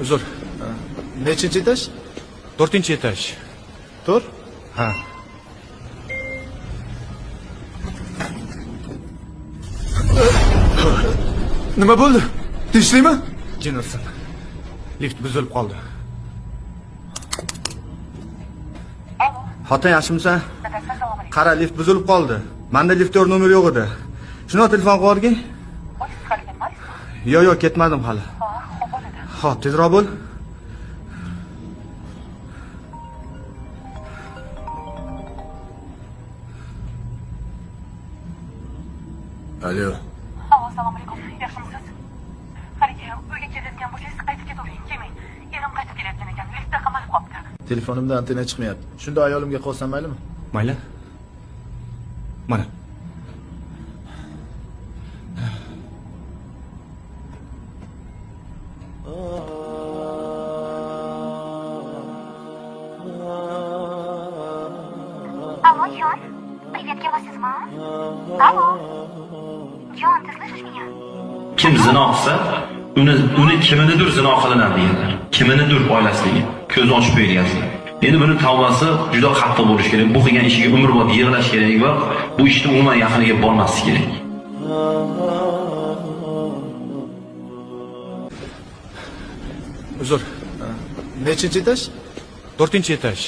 Uzr. Nechinchi etaj? 4-etaj. 4? Ha. Nima bo'ldi? Tinchlikmi? Jin ursin. Lift buzilib qoldi. Xotin yaxshimisan? Qara, lift buzilib qoldi. Menda liftyor nomer yo'q edi. Shuni telefon qilib o'rging. Yo'q, ketmadim hali. Xo'p, tezroq bo'l. Alo. Assalomu alaykum. Yaxshimisiz? Qarang, uyga ketayotgan bo'lsangiz qaytib ketavering. Kelmang. Erim qaytib kelayotgan ekan. Liftda qamalib qolibdi. Telefonimdan antena chiqmayapti. Shunda ayolimga qolsam maylimi? Mayli. Mana. Алло, Jon. Привет, kelmaysizmi? Алло. Jon, ты слышишь меня? Kim zino qilsa, uni kiminidir zino qilinadi deydilar. Kiminidir oilasiligi ko'z ochib qo'yilgan. Endi buni tavbasi juda qattiq bo'lishi kerak. Bu qilgan ishiga umrbod yig'lash kerak va bu ishni umuman yaqiniga bormaslik kerak. Uzr. Nechinchi etaj? 4-etaj.